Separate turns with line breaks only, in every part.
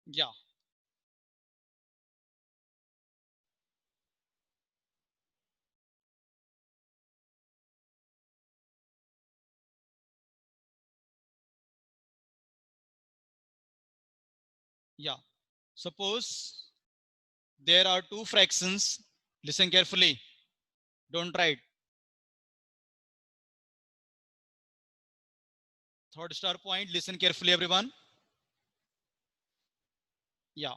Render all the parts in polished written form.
Yeah. Yeah. Suppose there are two fractions. Listen carefully. Don't write. Third star point. Listen carefully, everyone. Yeah.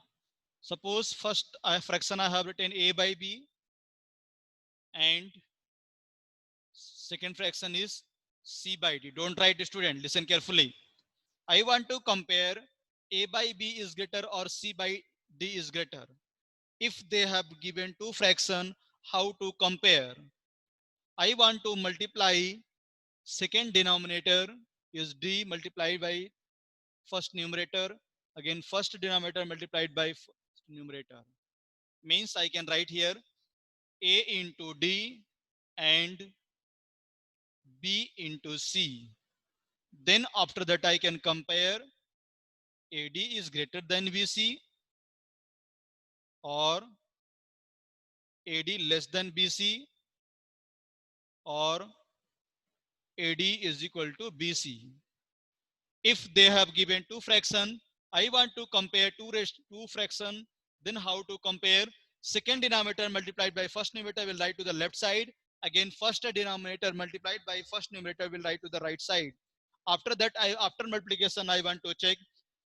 Suppose first fraction I have written a by b, and second fraction is c by d. Don't write, student. Listen carefully. I want to compare a by b is greater or c by d is greater. If they have given two fraction, how to compare? I want to multiply second denominator is d multiplied by first numerator. Again, first denominator multiplied by first numerator. Means I can write here a into d and b into c. Then after that I can compare AD is greater than BC or AD less than BC or AD is equal to BC. If they have given two fraction, I want to compare two fraction. Then how to compare? Second denominator multiplied by first numerator will write to the left side. Again, first denominator multiplied by first numerator will write to the right side. After that, after multiplication, I want to check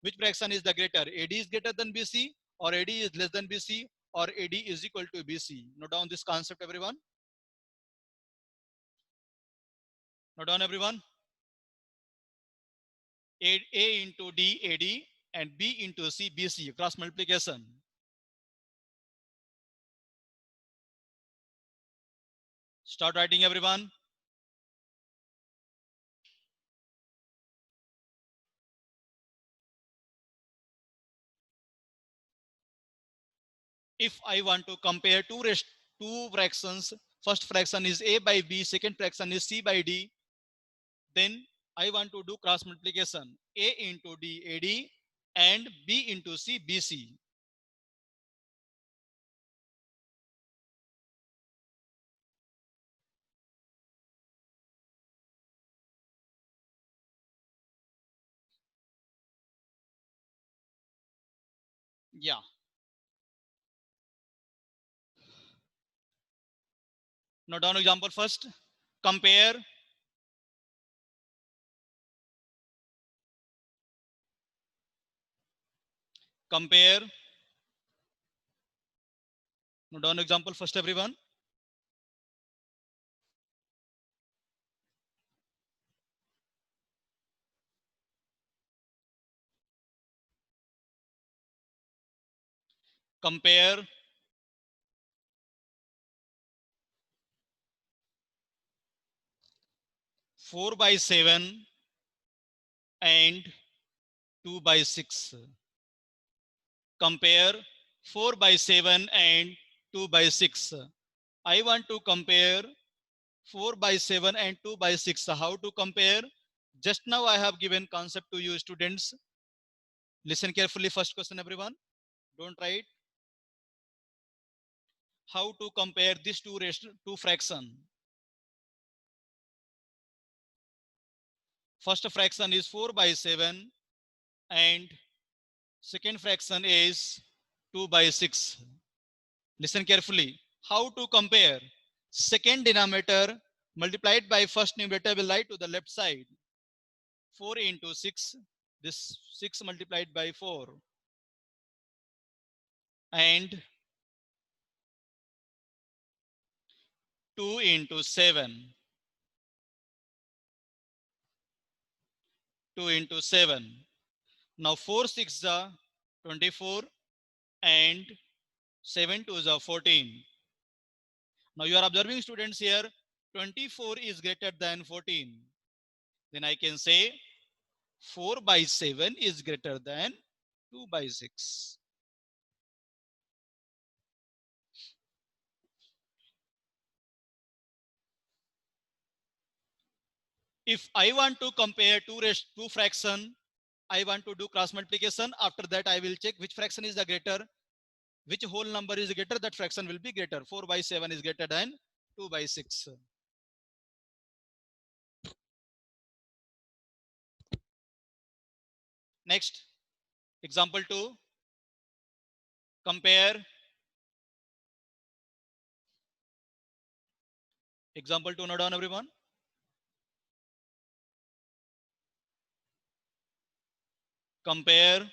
which fraction is the greater. AD is greater than BC or AD is less than BC or AD is equal to BC. Note down this concept, everyone. Note down, everyone. A into D, AD, and B into C, BC, cross multiplication. Start writing, everyone. If I want to compare two fractions, first fraction is A by B, second fraction is C by D, then I want to do cross multiplication. A into D, AD, and B into C, BC. Yeah. Now down example first. Compare compare. Now down example first, everyone. Compare 4 by 7 and 2 by 6. Compare 4 by 7 and 2 by 6. I want to compare 4 by 7 and 2 by 6. How to compare? Just now I have given concept to you, students. Listen carefully. First question, everyone. Don't write. How to compare these two fraction? First fraction is 4 by 7 and second fraction is 2 by 6. Listen carefully. How to compare? Second denominator multiplied by first numerator will lie to the left side. 4 into 6. This 6 multiplied by 4. And 2 into 7. 2 into 7. Now 4 6 are 24 and 7 2 are 14. Now you are observing, students, here 24 is greater than 14. Then I can say 4 by 7 is greater than 2 by 6. If I want to compare two fraction, I want to do cross multiplication. After that, I will check which fraction is the greater, which whole number is greater, that fraction will be greater. 4 by 7 is greater than 2 by 6. Next, example 2. Compare. Example 2, note down everyone. Compare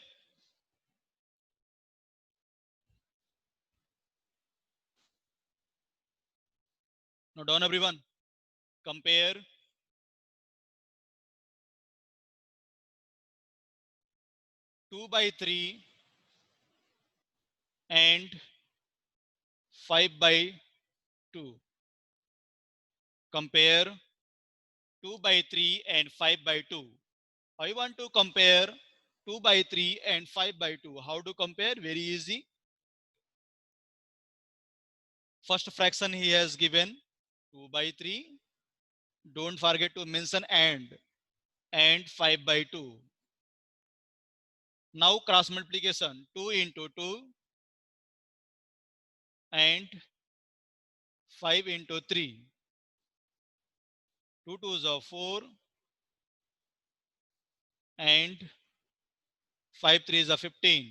note down everyone. Compare 2 by 3 and 5 by 2. Compare 2 by 3 and 5 by 2. I want to compare 2 by 3 and 5 by 2. How to compare? Very easy. First fraction he has given 2 by 3. Don't forget to mention and 5 by 2. Now cross multiplication 2 into 2 and 5 into 3. 2 2s are 4 and 5 3s are 15.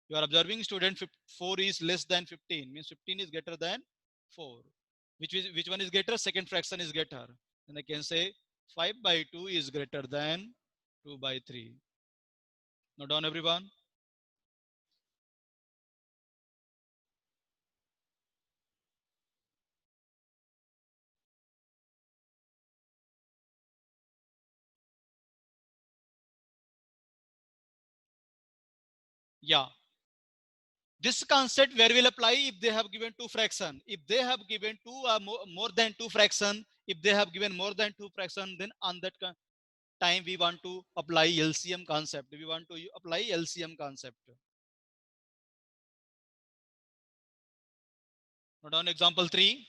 You are observing student 4 is less than 15, means 15 is greater than 4. Which one is greater? Second fraction is greater. And I can say 5 by 2 is greater than 2 by 3. Note down everyone. Yeah. This concept where will apply if they have given two fraction. If they have given two or more than two fraction, if they have given more than two fraction, then on that time we want to apply LCM concept. We want to apply LCM concept. Note down example 3.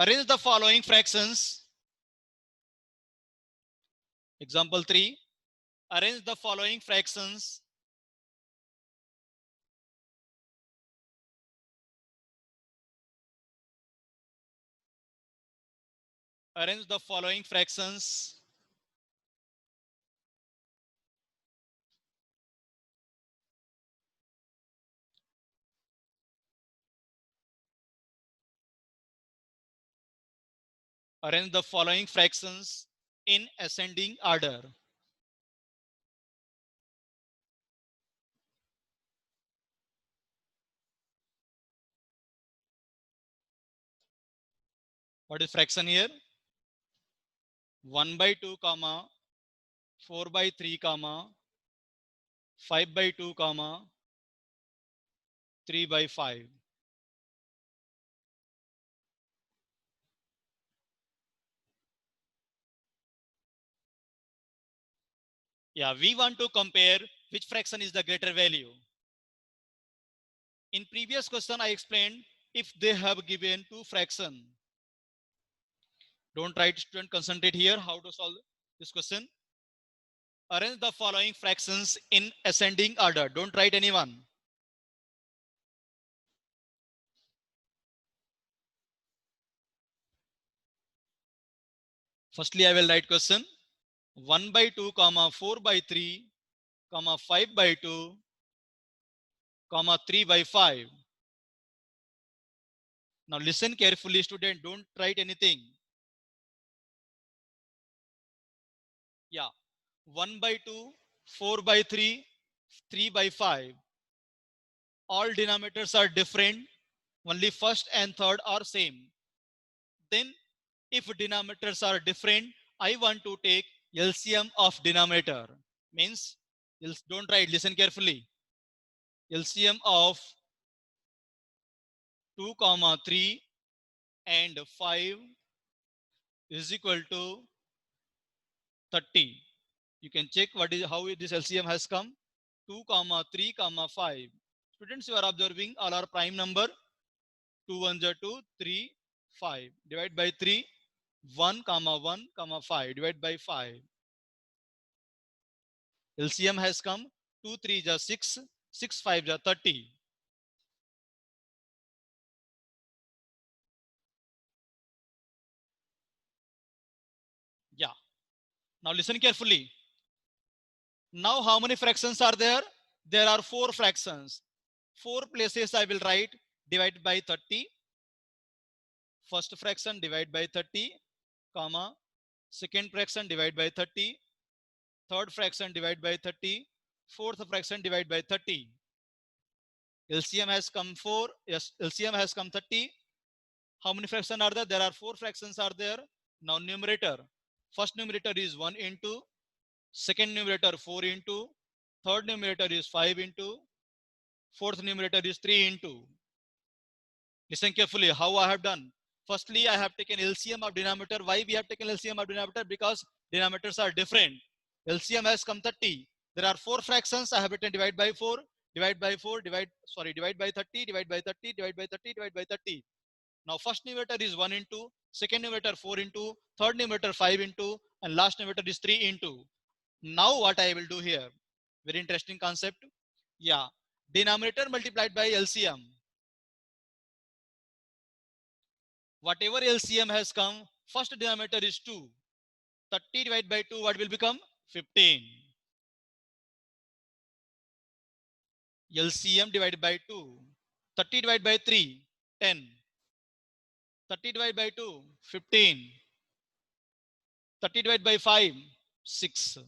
Arrange the following fractions. Example 3. Arrange the following fractions arrange the following fractions arrange the following fractions in ascending order. What is fraction here? 1 by 2 comma 4 by 3 comma 5 by 2 comma 3 by 5. Yeah, we want to compare which fraction is the greater value. In previous question I explained if they have given two fraction. Don't try to student concentrate here how to solve this question. Arrange the following fractions in ascending order. Don't write anyone. Firstly, I will write question 1 by 2 comma 4 by 3 comma 5 by 2 comma 3 by 5. Now listen carefully, student. Don't write anything. Yeah, 1 by 2, 4 by 3, 3 by 5. All denominators are different. Only first and third are same. Then if denominators are different, I want to take LCM of denominator. Means, don't write, listen carefully. LCM of 2 comma 3 and 5 is equal to 30. You can check how this LCM has come. 2 comma 3 comma 5. Students, you are observing all are prime number. 2 1 are 2, 3, 5. Divide by 3, 1 comma 1 comma 5. Divide by 5. LCM has come. 2 3 is 6, 6 5 is 30. Yeah. Now listen carefully. Now how many fractions are there? There are 4 fractions. 4 places I will write divide by 30. First fraction divide by 30, comma. Second fraction divide by 30. Third fraction divide by 30. Fourth fraction divide by 30. LCM has come 4. Yes, LCM has come 30. How many fractions are there? There are 4 fractions are there. Now numerator. First numerator is 1 into. Second numerator 4 into. Third numerator is 5 into. Fourth numerator is 3 into. Listen carefully how I have done. Firstly, I have taken LCM of denominator. Why we have taken LCM of denominator? Because denominators are different. LCM has come 30. There are 4 fractions. I have written divide by 4, divide by 4, divide by 30, divide by 30, divide by 30, divide by 30. Now first numerator is 1 into, second numerator 4 into, third numerator 5 into, and last numerator is 3 into. Now what I will do here? Very interesting concept. Yeah, denominator multiplied by LCM. Whatever LCM has come, first denominator is 2. 30 divided by 2, what will become? 15. LCM divided by 2. 30 divided by 3, 10. 30 divided by 2, 15. 30 divided by 5, 6.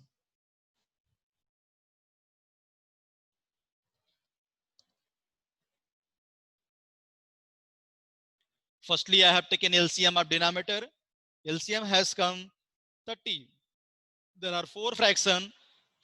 Firstly, I have taken LCM of denominator. LCM has come 30. There are 4 fraction.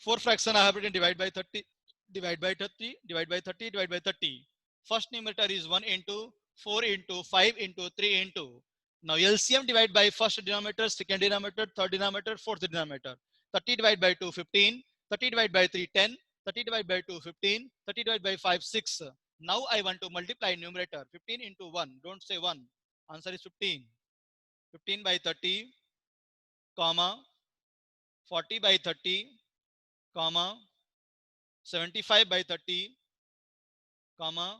4 fraction I have written divide by 30, divide by 30, divide by 30, divide by 30. First numerator is 1 into, 4 into, 5 into, 3 into. Now LCM divide by first denominator, second denominator, third denominator, fourth denominator. 30 divided by 2, 15. 30 divided by 3, 10. 30 divided by 2, 15. 30 divided by 5, 6. Now I want to multiply numerator. 15 into 1. Don't say 1. Answer is 15. 15 by 30, comma, 40 by 30, comma, 75 by 30, comma,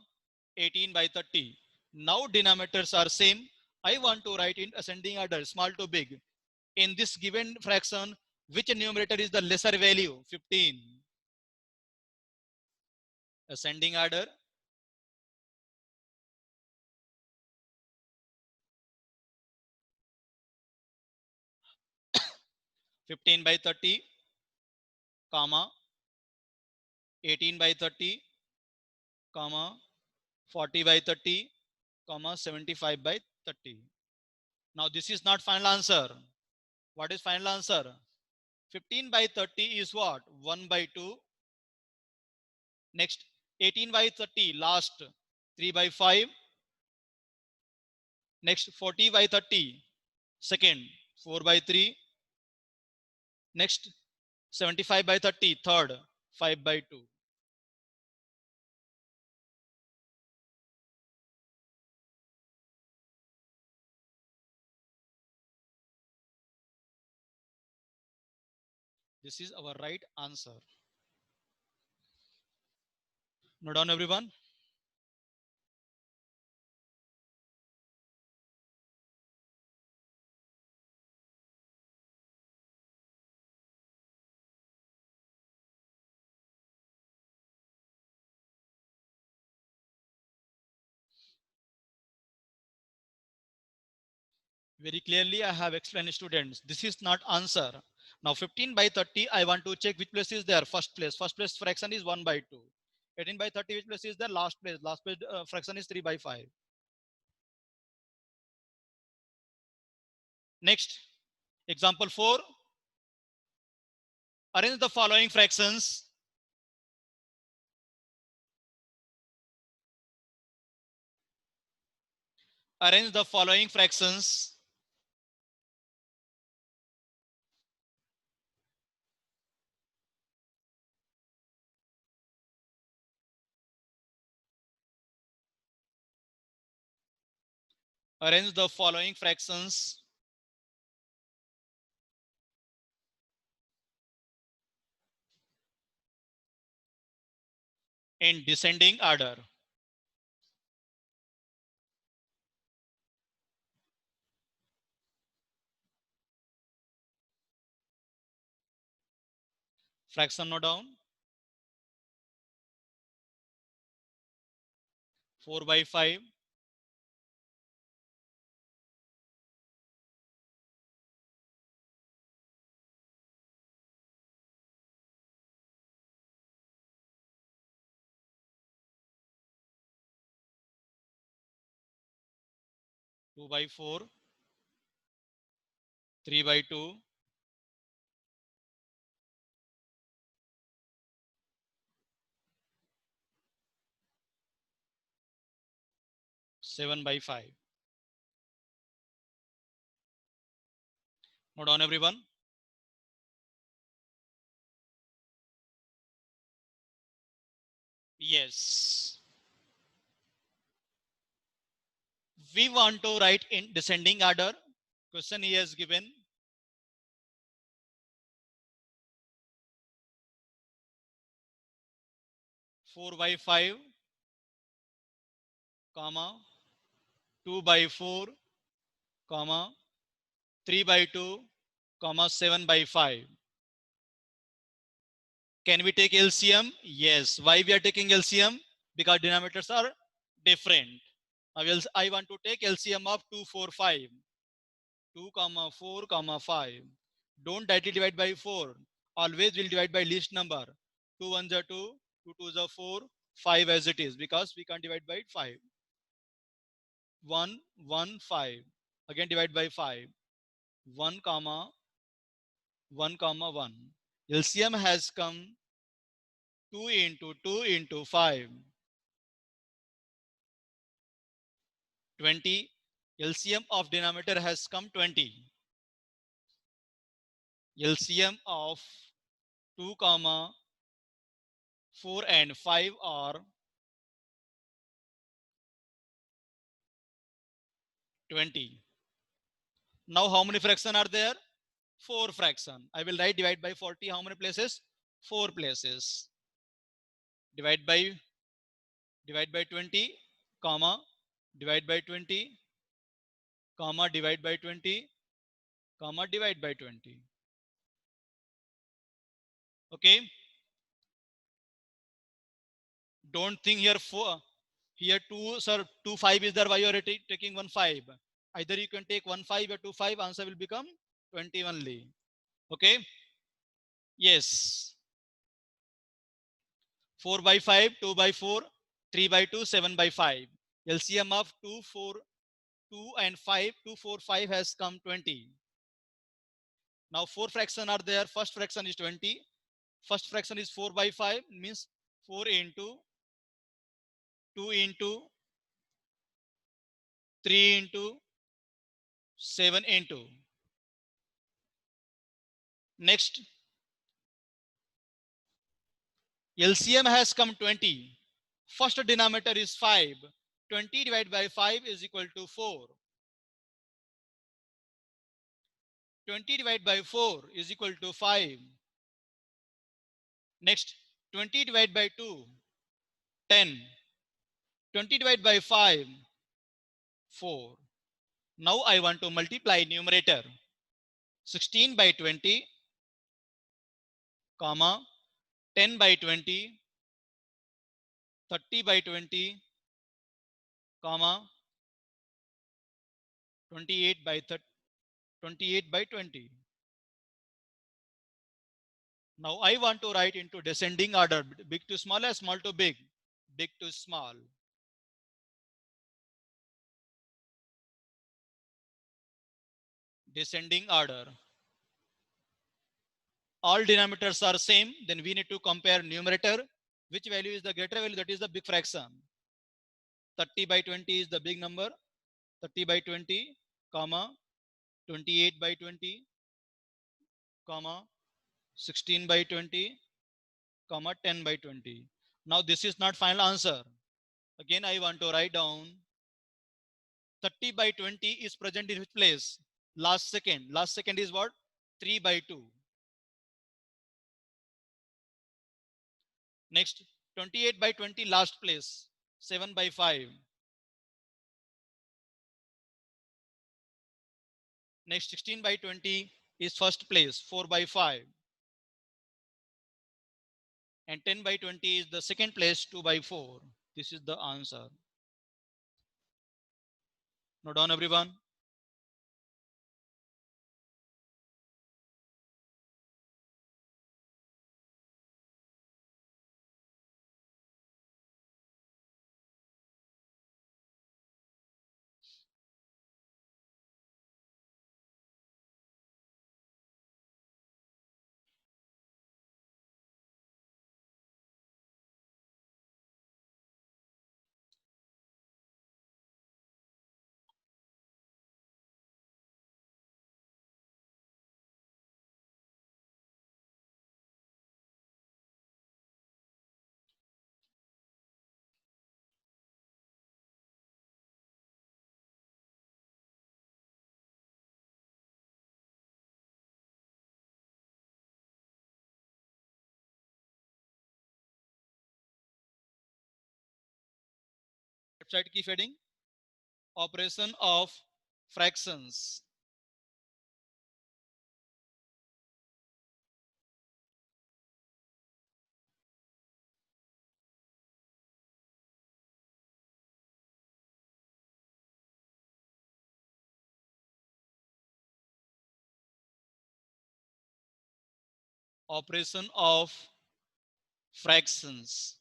18 by 30. Now denominators are same. I want to write in ascending order, small to big. In this given fraction, which numerator is the lesser value? 15. Ascending order. 15 by 30, comma, 18 by 30, comma, 40 by 30, comma, 75 by 30. Now this is not final answer. What is final answer? 15 by 30 is what? 1 by 2. Next, 18 by 30, last 3 by 5. Next, 40 by 30, second 4 by 3. Next, 75 by 30, third 5 by 2. This is our right answer. Note down everyone. Very clearly I have explained students. This is not answer. Now 15 by 30, I want to check which place is there. First place. First place fraction is 1 by 2. 18 by 30, which place is there? Last place. Last place fraction is 3 by 5. Next, example 4. Arrange the following fractions. Arrange the following fractions. Arrange the following fractions. in descending order. Fraction note down. 4 by 5. 2 by 4. 3 by 2. 7 by 5. Note down, everyone. Yes. We want to write in descending order. Question he has given. 4 by 5, comma, 2 by 4, comma, 3 by 2, comma, 7 by 5. Can we take LCM? Yes. Why we are taking LCM? Because denominators are different. I want to take LCM of 2, 4, 5. 2, comma, 4, comma, 5. Don't directly divide by 4. Always will divide by least number. 2 1s are 2, 2 2s are 4, 5 as it is, because we can't divide by 5. 1 1 5. Again divide by 5. 1 comma 1 comma 1. LCM has come 2 into 2 into 5. 20. LCM of denominator has come 20. LCM of 2 comma 4 and 5 are 20. Now how many fraction are there? 4 fraction. I will write divide by 40. How many places? 4 places. Divide by 20, comma, divide by 20, comma, divide by 20, comma, divide by 20. Okay. Don't think here 4. Here 2, sir, 2 5 is there. Why you are taking 1 5? Either you can take 1 5 or 2 5. Answer will become 20 only. Okay. Yes. 4 by 5, 2 by 4, 3 by 2, 7 by 5. LCM of 2, 4, 2 and 5, 2, 4, 5 has come 20. Now 4 fraction are there. First fraction is 20. First fraction is 4 by 5, means 4 into 2 into 3 into 7 into. Next, LCM has come 20. First denominator is 5. 20 divided by 5 is equal to 4. 20 divided by 4 is equal to 5. Next, 20 divided by 2, 10. 20 divided by 5, 4. Now I want to multiply numerator. 16 by 20, comma, 10 by 20, 30 by 20, comma, 28 by 30, 28 by 20. Now I want to write into descending order, big to small or small to big, big to small. Descending order. All denominators are same, then we need to compare numerator. Which value is the greater value? That is the big fraction. 30 by 20 is the big number. 30 by 20, comma, 28 by 20, comma, 16 by 20, comma, 10 by 20. Now this is not final answer. Again, I want to write down 30 by 20 is present in which place? Last second. Last second is what? 3 by 2. Next, 28 by 20, last place, 7 by 5. Next, 16 by 20 is first place, 4 by 5. And 10 by 20 is the second place, 2 by 4. This is the answer. Note down, everyone. Website keep heading. Operation of fractions. Operation of fractions.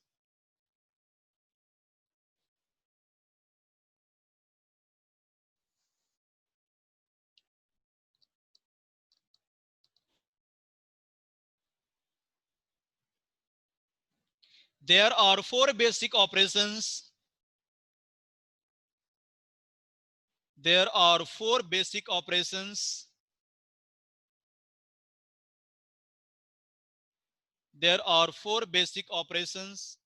There are 4 basic operations. There are 4 basic operations. There are 4 basic operations.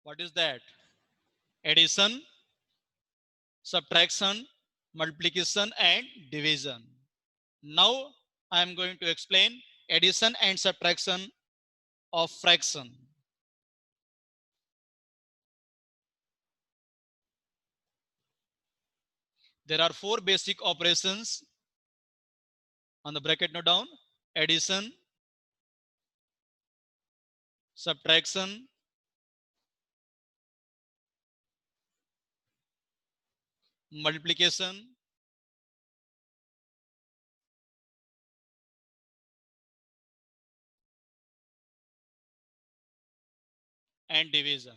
What is that? Addition, subtraction, multiplication, and division. Now I am going to explain addition and subtraction of fraction. There are 4 basic operations. On the bracket, note down: addition, subtraction, multiplication, and division.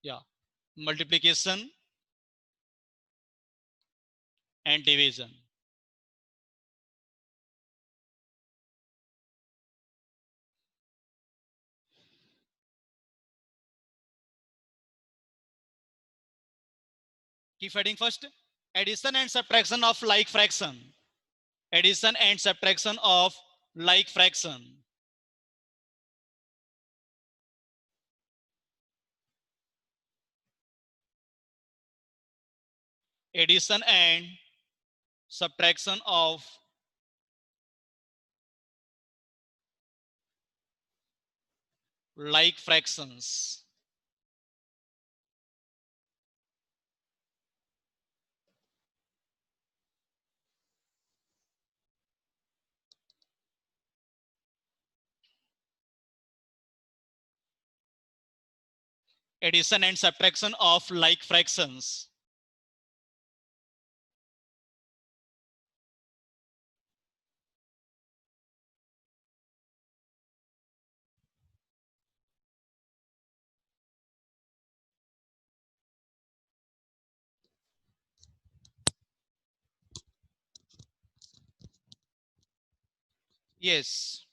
Yeah, multiplication and division. Keep heading first. Addition and subtraction of like fraction. Addition and subtraction of like fraction. Addition and subtraction of like fractions. Addition and subtraction of like fractions. Yes.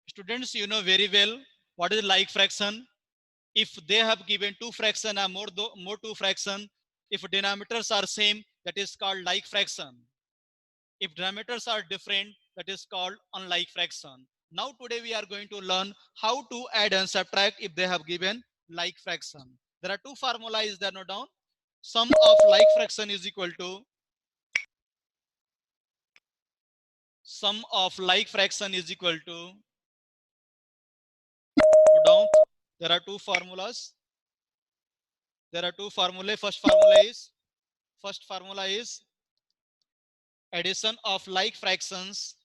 Students, you know very well what is like fraction. If they have given 2 fraction or more 2 fraction, if denominators are same, that is called like fraction. If denominators are different, that is called unlike fraction. Now today we are going to learn how to add and subtract if they have given like fraction. There are two formulas there, note down. Sum of like fraction is equal to sum of like fraction is equal to, note down, there are two formulas. There are two formulae. First formula is addition of like fractions,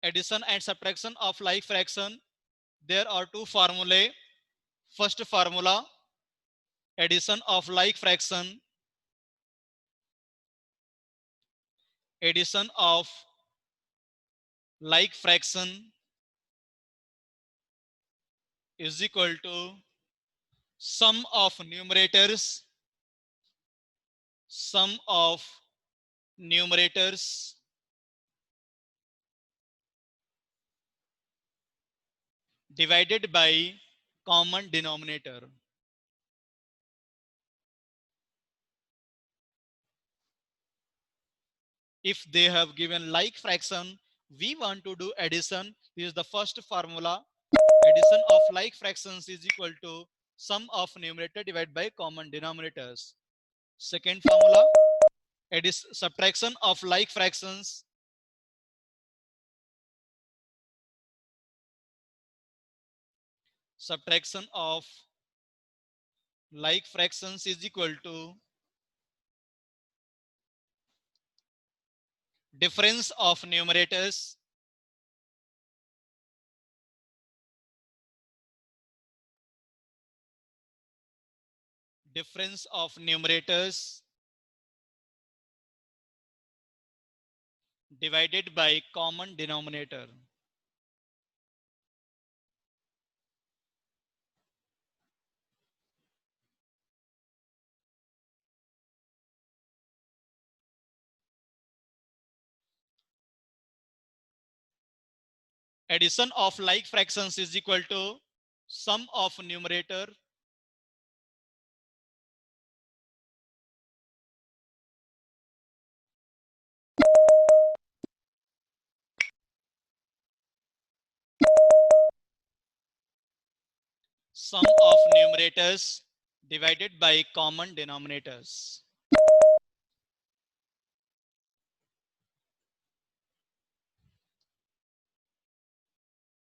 addition and subtraction of like fraction. There are two formulae. First formula, addition of like fraction, addition of like fraction is equal to sum of numerators, sum of numerators divided by common denominator. If they have given like fraction, we want to do addition. This is the first formula. Addition of like fractions is equal to sum of numerator divided by common denominators. Second formula, subtraction of like fractions, subtraction of like fractions is equal to difference of numerators, difference of numerators divided by common denominator. Addition of like fractions is equal to sum of numerator sum of numerators divided by common denominators.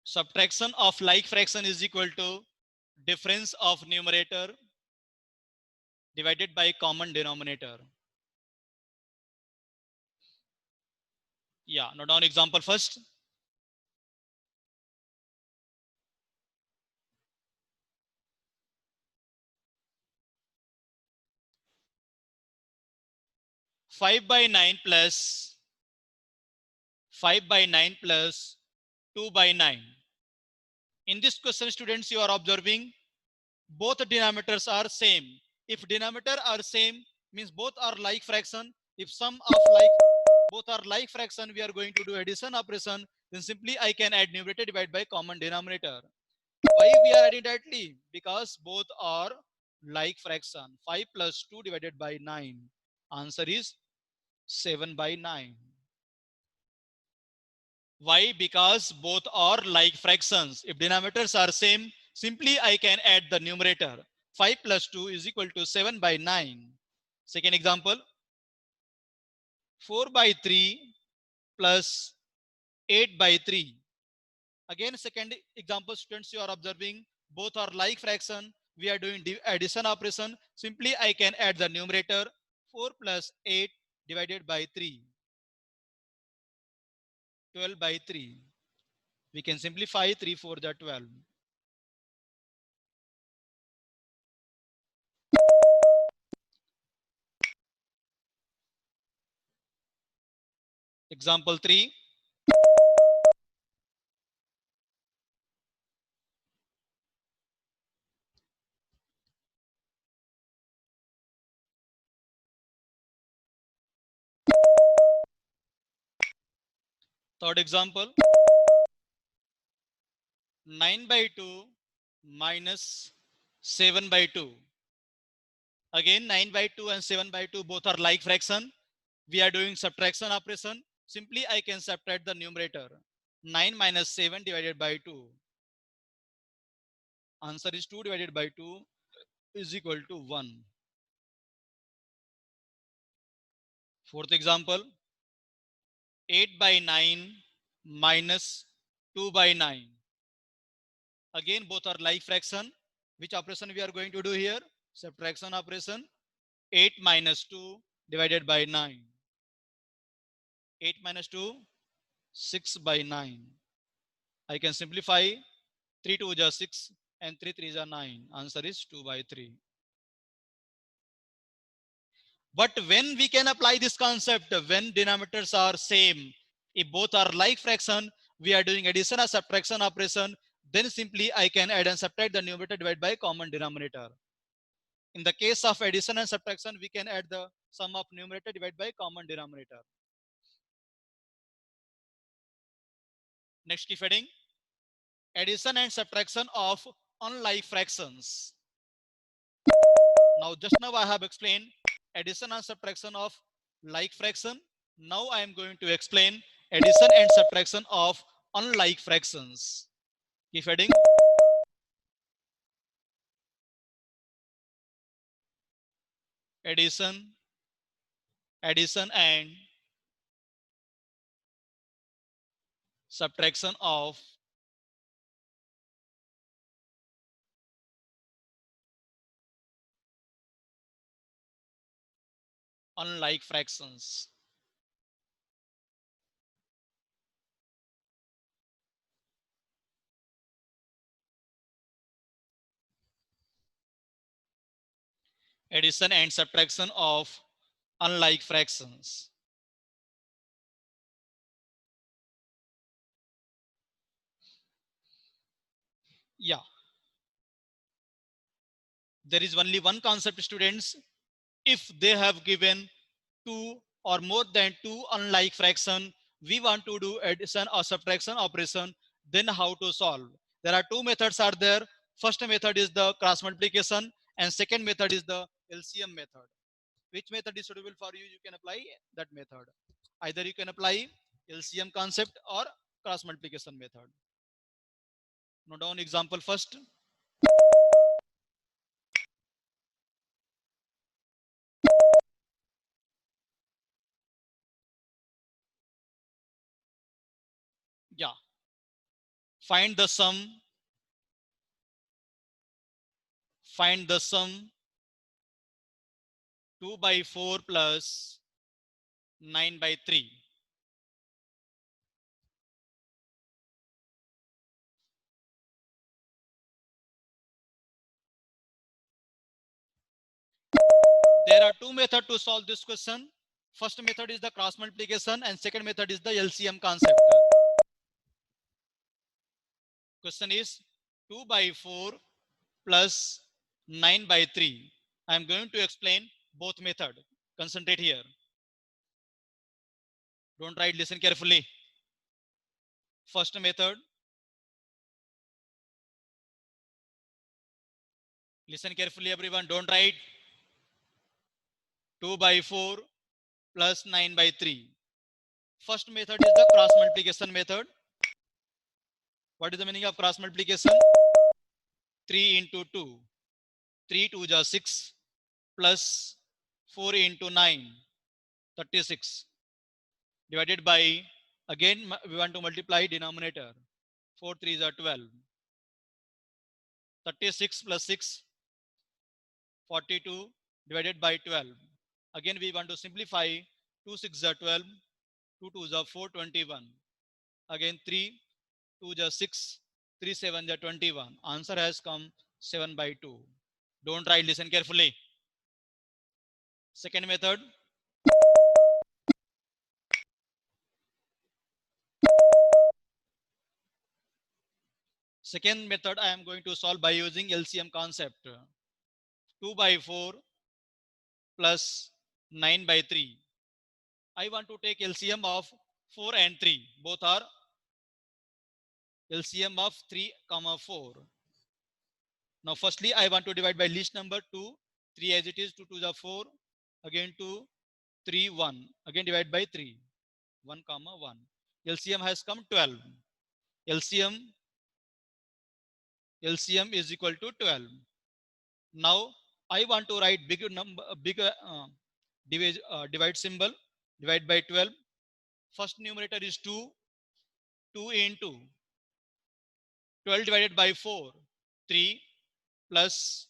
Subtraction of like fraction is equal to difference of numerator divided by common denominator. Yeah, note down example first. Five by 9 plus 5 by 9 plus 2 by 9. In this question, students, you are observing both denominators are same. If denominator are same, means both are like fraction. If sum of like both are like fraction, we are going to do addition operation. Then simply I can add numerator divided by common denominator. Why we are adding directly? Because both are like fraction. 5 plus 2 divided by 9. Answer is 7 by 9. Why? Because both are like fractions. If denominators are same, simply I can add the numerator. 5 plus 2 is equal to 7 by 9. Second example, 4 by 3 plus 8 by 3. Again, second example, students, you are observing both are like fraction. We are doing addition operation. Simply I can add the numerator. 4 plus 8 divided by 3. 12 by 3. We can simplify 3 for the 12. Example 3. Third example, 9 by 2 minus 7 by 2. Again, 9 by 2 and 7 by 2 both are like fraction. We are doing subtraction operation. Simply I can subtract the numerator. 9 minus 7 divided by 2. Answer is 2 divided by 2 is equal to 1. Fourth example, 8 by 9 minus 2 by 9. Again, both are like fraction. Which operation we are going to do here? Subtraction operation. 8 minus 2 divided by 9. 8 minus 2, 6 by 9. I can simplify. 3 2 is 6 and 3 3 is 9. Answer is 2 by 3. But when we can apply this concept, when denominators are same, if both are like fraction, we are doing addition or subtraction operation, then simply I can add and subtract the numerator divided by common denominator. In the case of addition and subtraction, we can add the sum of numerator divided by common denominator. Next, keep adding. Addition and subtraction of unlike fractions. Just now I have explained addition and subtraction of like fraction. Now I am going to explain addition and subtraction of unlike fractions. Keep adding. Addition and subtraction of unlike fractions. Addition and subtraction of unlike fractions. Yeah. There is only one concept, students. If they have given two or more than two unlike fraction, we want to do addition or subtraction operation, then how to solve? There are two methods are there. First method is the cross multiplication and second method is the LCM method. Which method is suitable for you? You can apply that method. Either you can apply LCM concept or cross multiplication method. Note down example first. Yeah. Find the sum. Find the sum 2 by 4 plus 9 by 3. There are two methods to solve this question. First method is the cross multiplication and second method is the LCM concept. Question is 2 by 4 plus 9 by 3. I am going to explain both method. Concentrate here. Don't write, listen carefully. First method. Listen carefully everyone, don't write. 2 by 4 plus 9 by 3. First method is the cross multiplication method. What is the meaning of cross multiplication? 3 into 2. 3 2 is 6 plus 4 into 9, 36. Divided by, again we want to multiply denominator. 4 3 is 12. 36 plus 6, 42 divided by 12. Again we want to simplify. 2 6 is 12. 2 2 is 4, 21. Again 3 2 is 6. 3 7 is 21. Answer has come 7 by 2. Don't try, listen carefully. Second method. Second method I am going to solve by using LCM concept. 2 by 4 plus 9 by 3. I want to take LCM of 4 and 3. Both are LCM of 3, 4. Now firstly I want to divide by least number 2. 3 as it is, 2 2 is 4. Again 2, 3, 1. Again divide by 3. 1, 1. LCM has come 12. LCM LCM is equal to 12. Now I want to write big number, divide symbol, divide by 12. First numerator is 2, 2 into 12 divided by 4, 3 plus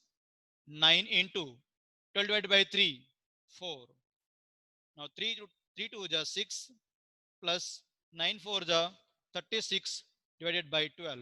9 into 12 divided by 3, 4. Now 3 2 is 6 plus 9 4 is 36 divided by 12.